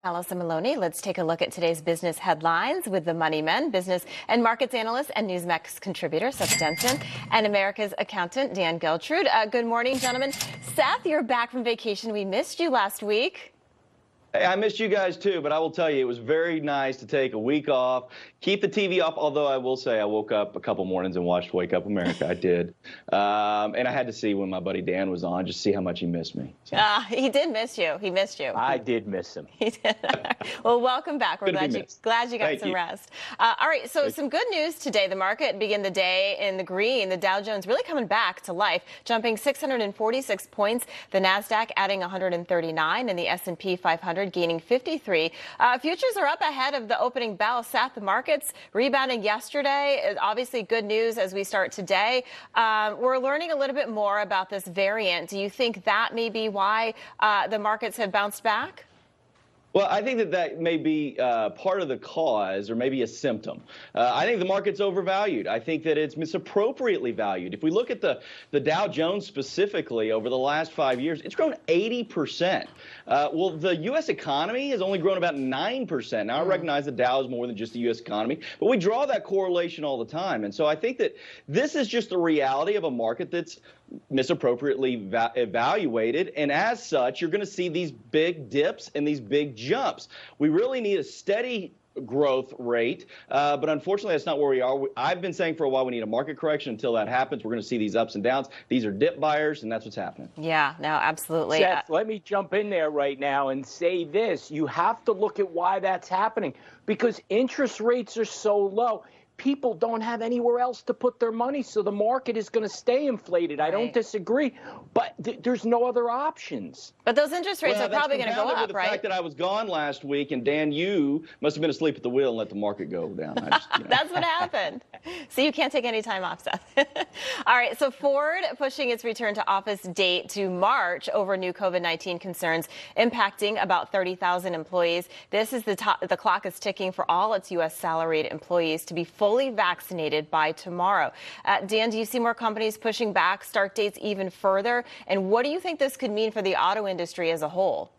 Alison Maloni, let's take a look at today's business headlines with the Money Men, business and markets analyst and NewsMax contributor Seth Denson, and America's accountant Dan Geltrude. Good morning, gentlemen. Seth, you're back from vacation. We missed you last week. Hey, I missed you guys too, but I will tell you, it was very nice to take a week off, keep the TV off, although I will say I woke up a couple mornings and watched Wake Up America. I did. And I had to see when my buddy Dan was on, just see how much he missed me. So. He did miss you. He missed you. I did miss him. He did. Well, welcome back. We're glad you got some rest. All right, so some good news today. The market began the day in the green. The Dow Jones really coming back to life, jumping 646 points. The NASDAQ adding 139, and the S&P 500 gaining 53. Futures are up ahead of the opening bell. Seth, the markets rebounding yesterday. Obviously good news as we start today. We're learning a little bit more about this variant. Do you think that may be why the markets have bounced back? Well, I think that may be part of the cause, or maybe a symptom. I think the market's overvalued. I think that it's misappropriately valued. If we look at the Dow Jones specifically over the last 5 years, it's grown 80%. Well, the U.S. economy has only grown about 9%. Now, I recognize the Dow is more than just the U.S. economy, but we draw that correlation all the time. And so I think that this is just the reality of a market that's misappropriately evaluated, and as such, you're going to see these big dips and these big jumps. We really need a steady growth rate, but unfortunately, that's not where we are. I've been saying for a while we need a market correction. Until that happens, we're going to see these ups and downs. These are dip buyers, and that's what's happening. Yeah, no, absolutely. Seth, let me jump in there right now and say this. You have to look at why that's happening, because interest rates are so low. People don't have anywhere else to put their money, so the market is going to stay inflated. I don't disagree, but there's no other options. But those interest rates are probably going to go up, the right? The fact that I was gone last week, and Dan, you must have been asleep at the wheel and let the market go down. That's what happened. So you can't take any time off, Seth. All right, so Ford pushing its return to office date to March over new COVID-19 concerns impacting about 30,000 employees. This is the clock is ticking for all its U.S. salaried employees to be fully vaccinated by tomorrow. Dan, do you see more companies pushing back start dates even further? And what do you think this could mean for the auto industry as a whole?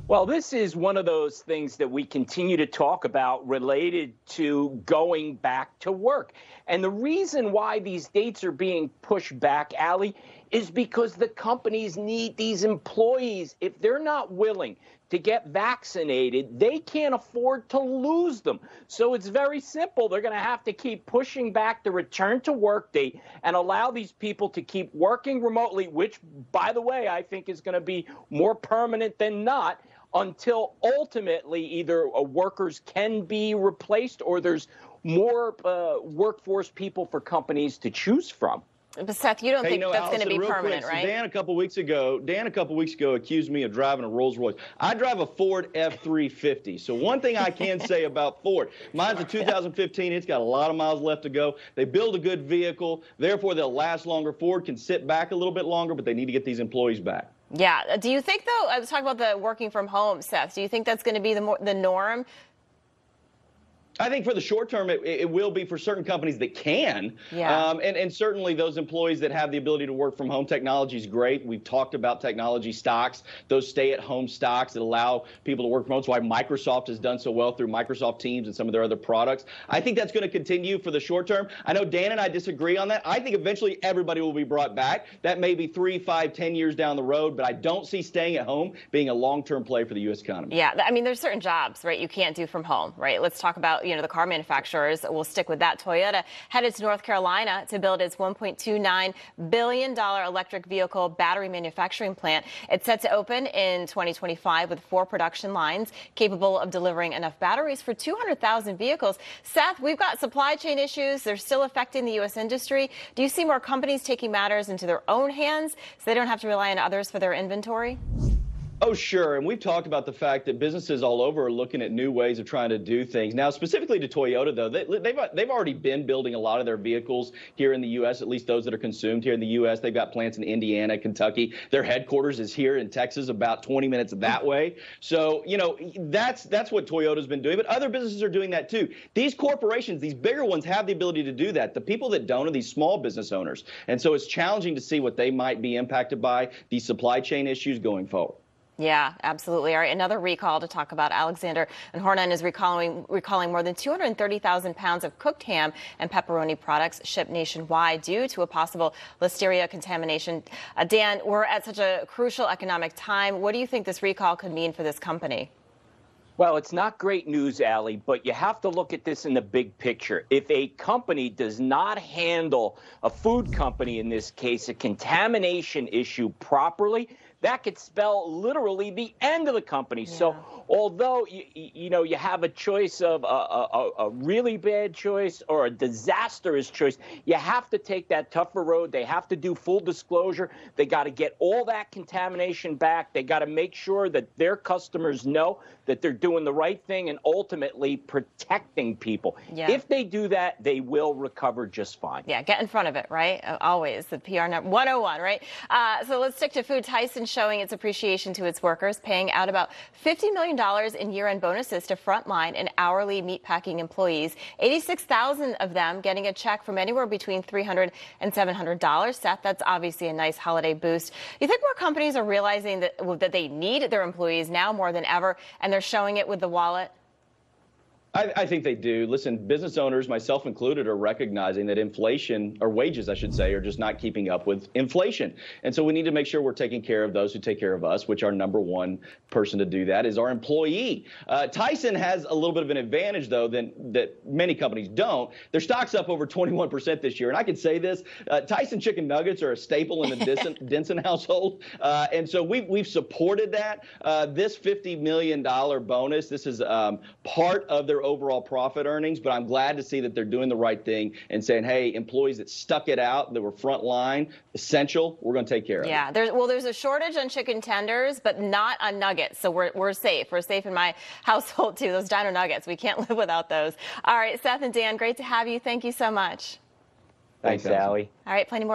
Well, this is one of those things that we continue to talk about related to going back to work. And the reason why these dates are being pushed back, Allie, is because the companies need these employees. If they're not willing to get vaccinated, they can't afford to lose them. So it's very simple. They're going to have to keep pushing back the return to work date and allow these people to keep working remotely, which, by the way, I think is going to be more permanent than not, until ultimately either workers can be replaced or there's more workforce people for companies to choose from. But Seth, you don't think that's going to be permanent, right? So Dan a couple weeks ago accused me of driving a Rolls Royce. I drive a Ford F-350. So one thing I can say about Ford, mine's a 2015. It's got a lot of miles left to go. They build a good vehicle. Therefore, they'll last longer. Ford can sit back a little bit longer, but they need to get these employees back. Yeah. Do you think, though, I was talking about the working from home, Seth, do you think that's going to be the norm? I think for the short term, it will be for certain companies that can. Yeah. And certainly those employees that have the ability to work from home. Technology is great. We've talked about technology stocks, those stay-at-home stocks that allow people to work from home. That's why Microsoft has done so well through Microsoft Teams and some of their other products. I think that's going to continue for the short term. I know Dan and I disagree on that. I think eventually everybody will be brought back. That may be 3, 5, 10 years down the road, but I don't see staying at home being a long-term play for the U.S. economy. Yeah. I mean, there's certain jobs, right, you can't do from home, right? Let's talk about, the car manufacturers. We'll stick with that. Toyota headed to North Carolina to build its $1.29 billion electric vehicle battery manufacturing plant. It's set to open in 2025 with 4 production lines capable of delivering enough batteries for 200,000 vehicles. Seth, we've got supply chain issues. They're still affecting the U.S. industry. Do you see more companies taking matters into their own hands so they don't have to rely on others for their inventory? Oh, sure. And we've talked about the fact that businesses all over are looking at new ways of trying to do things. Now, specifically to Toyota, though, they've already been building a lot of their vehicles here in the U.S., at least those that are consumed here in the U.S. They've got plants in Indiana, Kentucky. Their headquarters is here in Texas, about 20 minutes that way. So, that's what Toyota's been doing. But other businesses are doing that, too. These corporations, these bigger ones, have the ability to do that. The people that don't are these small business owners. And so it's challenging to see what they might be impacted by, these supply chain issues going forward. Yeah, absolutely. All right, another recall to talk about. Alexander and Hornan is recalling more than 230,000 pounds of cooked ham and pepperoni products shipped nationwide due to a possible listeria contamination. Dan, we're at such a crucial economic time. What do you think this recall could mean for this company? Well, it's not great news, Allie, but you have to look at this in the big picture. If a company does not handle, a food company in this case, a contamination issue properly, that could spell literally the end of the company. Yeah. So although, you have a choice of a really bad choice or a disastrous choice, you have to take that tougher road. They have to do full disclosure. They got to get all that contamination back. They got to make sure that their customers know that they're doing the right thing and ultimately protecting people. Yeah. If they do that, they will recover just fine. Yeah, get in front of it, right? Always. The PR 101, right? So let's stick to food. Tyson showing its appreciation to its workers, paying out about $50 million in year-end bonuses to frontline and hourly meatpacking employees, 86,000 of them getting a check from anywhere between $300 and $700. Seth, that's obviously a nice holiday boost. You think more companies are realizing that they need their employees now more than ever, and they're showing it with the wallet? I think they do. Listen, business owners, myself included, are recognizing that inflation, or wages, I should say, are just not keeping up with inflation. And so we need to make sure we're taking care of those who take care of us, which our number one person to do that is our employee. Tyson has a little bit of an advantage, though, that many companies don't. Their stock's up over 21% this year. And I can say this, Tyson chicken nuggets are a staple in the Denson household. And so we've supported that. This $50 million bonus, this is part of their overall profit earnings, but I'm glad to see that they're doing the right thing and saying, hey, employees that stuck it out, that were front line, essential, we're going to take care of it. Yeah, there's a shortage on chicken tenders, but not on nuggets, so we're safe. We're safe in my household, too. Those dino nuggets, we can't live without those. All right, Seth and Dan, great to have you. Thank you so much. Thanks, Allie. All right, plenty more.